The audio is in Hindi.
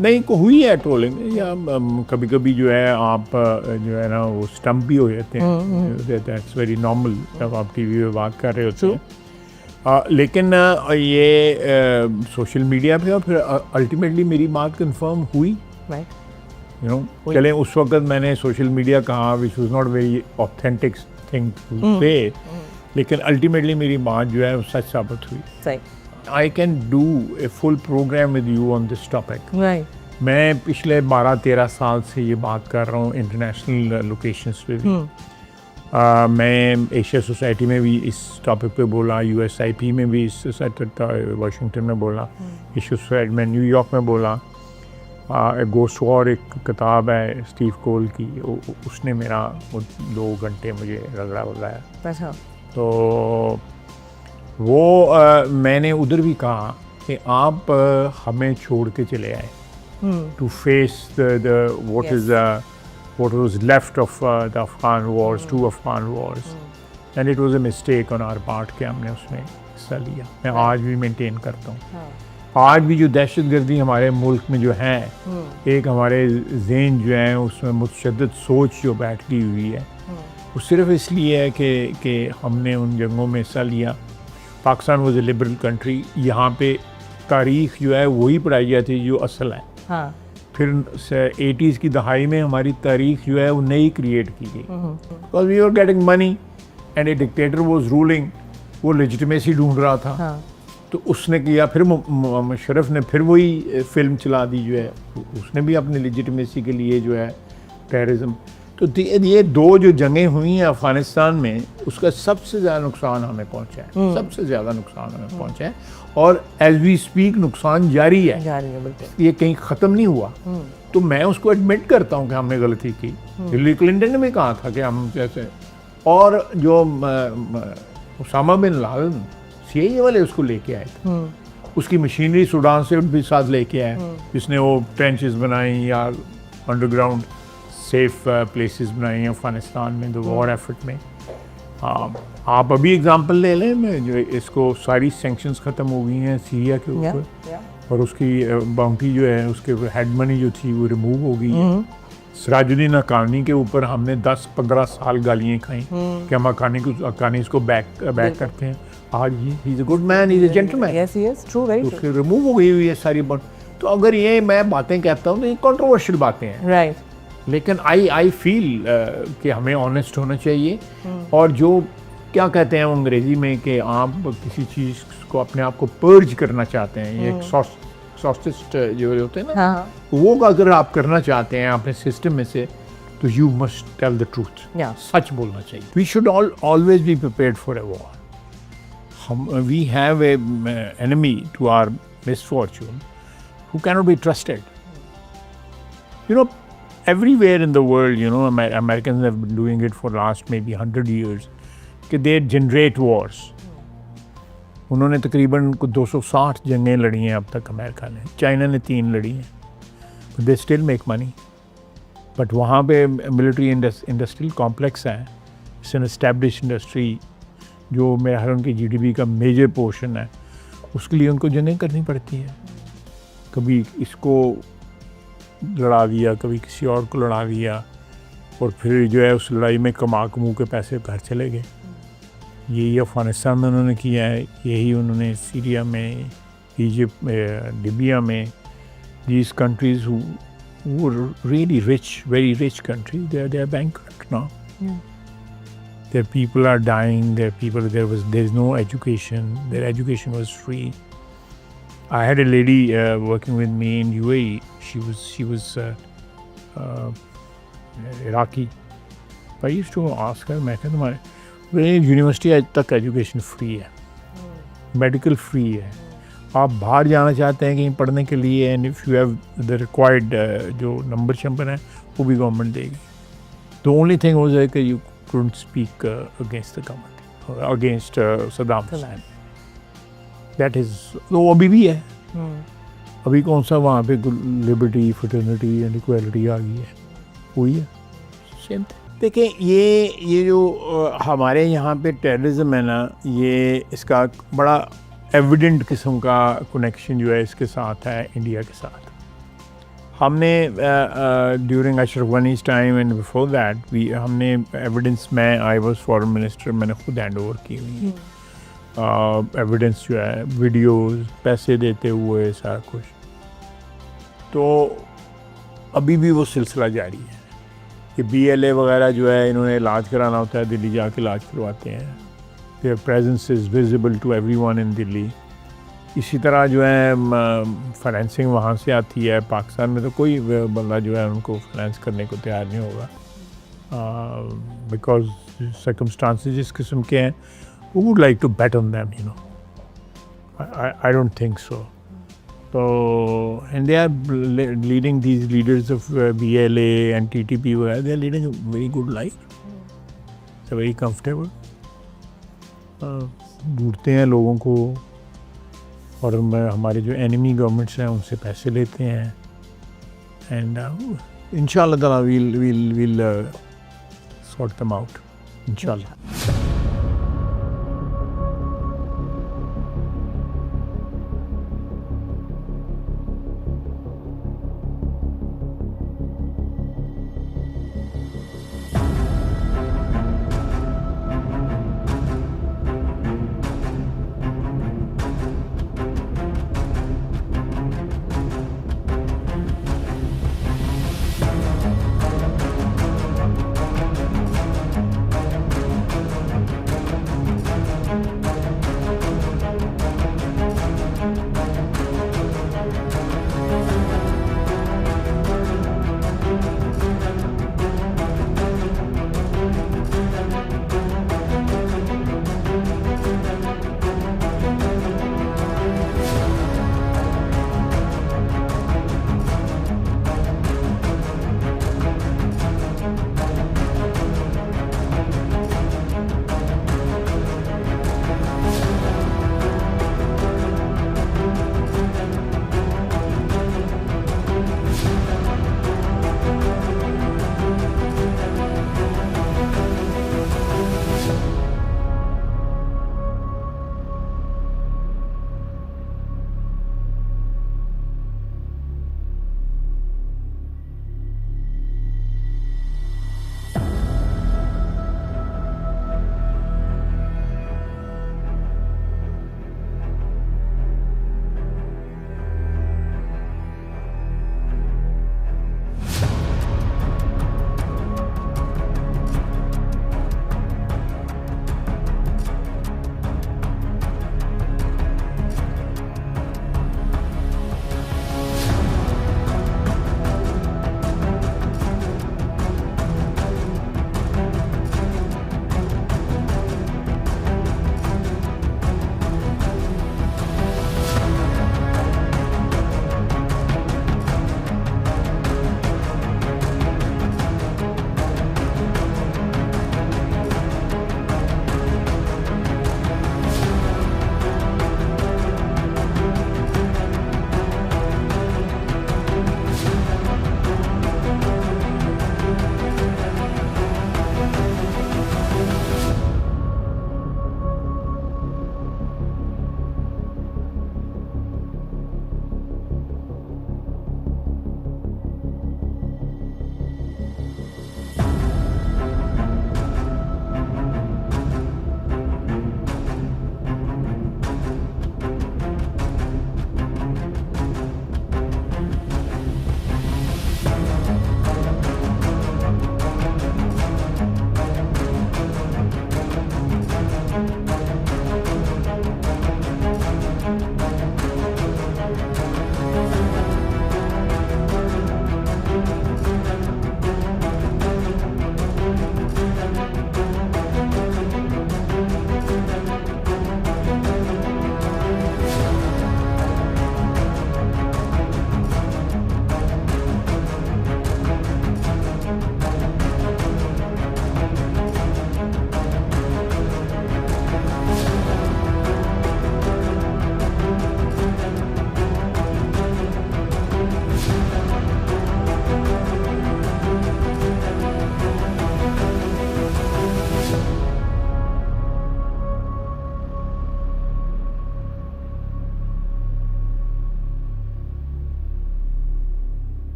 नहीं को हुई है ट्रोलिंग, या कभी कभी जो है आप जो है ना वो स्टम्प भी हो जाते हैं, दैट्स वेरी नॉर्मल जब आप टीवी पे बात कर रहे होते हैं। लेकिन ये सोशल मीडिया पे और फिर अल्टीमेटली मेरी बात कंफर्म हुई, यू नो। चलें उस वक्त मैंने सोशल मीडिया कहा which was not very authentic thing to say, लेकिन अल्टीमेटली मेरी बात जो है वो सच साबित हुई। I can do a full program with you on this topic. Right. मैं पिछले 12-13 साल से ये बात कर रहा हूँ इंटरनेशनल लोकेशंस पे भी। मैं एशिया सोसाइटी में भी इस टॉपिक पे बोला, USIP में भी इस वाशिंगटन में बोला, एशिया सोसाइटी में न्यूयॉर्क में बोला। गोस्ट वॉर एक किताब है स्टीव कोल की, उसने मेरा 2 घंटे मुझे रगड़ा बुलाया। अच्छा। तो वो मैंने उधर भी कहा कि आप हमें छोड़ के चले आए to face the what was left of the Afghan wars, 2 Afghan wars, and it was a mistake on our part कि हमने उसमें हिस्सा लिया। मैं आज भी मेंटेन करता हूँ। आज भी जो दहशतगर्दी हमारे मुल्क में जो है, एक हमारे ज़हन जो है उसमें मुतशद्दिद सोच जो बैठी हुई है, वो सिर्फ इसलिए है कि हमने उन जंगों में हिस्सा लिया। Pakistan was a liberal country, यहाँ पे तारीख़ जो है वही पढ़ाई जाती है जो असल है। हाँ। फिर 80s की दहाई में हमारी तारीख़ जो है वो नई क्रिएट की गई, because we are getting money and a dictator was ruling, वो लेजिटिमेसी ढूंढ रहा था। हाँ। तो उसने किया, फिर मुशर्रफ ने फिर वही फिल्म चला दी जो है, उसने भी अपनी लेजिटिमेसी के लिए जो है टेररिज्म। तो ये 2 जो जंगें हुई हैं अफ़गानिस्तान में, उसका सबसे ज़्यादा नुकसान हमें पहुंचा है, सबसे ज़्यादा नुकसान हमें पहुंचा है, और एज वी स्पीक नुकसान जारी है, बिल्कुल। ये कहीं ख़त्म नहीं हुआ। तो मैं उसको एडमिट करता हूँ कि हमने गलती की। हिलरी क्लिंटन ने भी कहा था कि हम जैसे, और जो उसामा बिन लादेन CIA वाले उसको लेके आए थे, उसकी मशीनरी सूडान से भी साथ लेके आए, जिसने वो ट्रेंचेस बनाई या अंडरग्राउंड सेफ प्लेसेस बनाई हैं अफ़गानिस्तान में द वॉर एफर्ट में। आप अभी एग्जांपल ले लें, मैं जो इसको सारी सैंक्शंस ख़त्म हो गई हैं सीरिया के ऊपर, और उसकी बाउंटी जो है उसके हेड मनी जो थी वो रिमूव हो गई है। सिराजुद्दीन हक्कानी के ऊपर हमने 10-15 साल गालियाँ खाई कि हम हक्कानी इसको बैक करते हैं। आज he is a good man, is a gentleman. Yes yes, true, right. उसके रिमूव हो गई हुई है सारी बात। तो अगर ये मैं बातें कहता हूँ तो ये कंट्रोवर्शियल बातें हैं, राइट। लेकिन आई फील कि हमें ऑनेस्ट होना चाहिए। और जो क्या कहते हैं अंग्रेज़ी में कि आप किसी चीज़ को अपने आप को पर्ज करना चाहते हैं, ये एक्सॉस्टिस्ट जो होते हैं ना, हाँ। वो अगर आप करना चाहते हैं अपने सिस्टम में से, तो you must tell the truth, सच बोलना चाहिए। We should always be prepared for a war. We have a enemy to our misfortune who cannot be trusted. You know, everywhere in the world, you know, Americans have been doing it for last maybe 100 years, कि they generate wars. उन्होंने तकरीबन 260 जंगें लड़ी हैं अब तक अमेरिका ने, चाइना ने 3 लड़ी हैं, but they still make money. But वहाँ पे मिलिट्री इंडस्ट्रियल कॉम्प्लेक्स है, इट्स एन एस्टैब्लिश इंडस्ट्री जो मेरे ख्याल उनकी GDP का मेजर पोर्शन है, उसके लिए उनको जंगें करनी पड़ती है। कभी इसको लड़ा दिया, कभी किसी और को लड़ा दिया, और फिर जो है उस लड़ाई में कमा के पैसे घर चले गए। यही अफ़गानिस्तान में उन्होंने किया है, यही उन्होंने सीरिया में, इजिप्ट में, लीबिया में। These countries who really rich, very rich countries, they are bankrupt now. Their people are dying, there is no education, their education was free. I had a lady working with me in UAE. She was Iraqi. I used to ask her, मैं कहता तुम्हारे यूनिवर्सिटी आज तक एजुकेशन फ्री है, मेडिकल फ्री है, आप बाहर जाना चाहते हैं कहीं पढ़ने के लिए, and if you have the required जो नंबर है वो भी गवर्नमेंट देगी। द ओनली थिंग वाज कि you couldn't speak against the government, against Saddam Hussain. That is, तो अभी भी है। अभी कौन सा वहाँ पे लिबर्टी, फ्रेटर्निटी एंड इक्वालिटी आ गई है, वही है, सेम थिंग। देखिए ये जो हमारे यहाँ पे टेररिज्म है ना, ये इसका बड़ा एविडेंट किस्म का कनेक्शन जो है इसके साथ है, इंडिया के साथ। हमने during Ashraf Ghani's time and before that हमने एविडेंस, मैं आई वाज फॉरेन मिनिस्टर, मैंने खुद हैंड ओवर की हुई है एविडेंस जो है, वीडियोस, पैसे देते हुए सारा कुछ। तो अभी भी वो सिलसिला जारी है कि BLA वगैरह जो है, इन्होंने इलाज कराना होता है, दिल्ली जाके इलाज करवाते हैं। Their presence is visible to everyone in Delhi. इसी तरह जो है फाइनेंसिंग वहाँ से आती है। पाकिस्तान में तो कोई बंदा जो है उनको फाइनेंस करने को तैयार नहीं होगा, बिकॉज सर्कमस्टांसेस इस किस्म के हैं। Who would like to bet on them, you know? I don't think so. So, and they are leading, these leaders of BLA and TTP, they are leading a very good life. They're very comfortable. ढूंढते हैं लोगों को, और हमारे जो एनिमी गवर्नमेंट्स हैं उनसे पैसे लेते हैं। एंड इंशाल्लाह ताला we'll sort them out, इंशाल्लाह।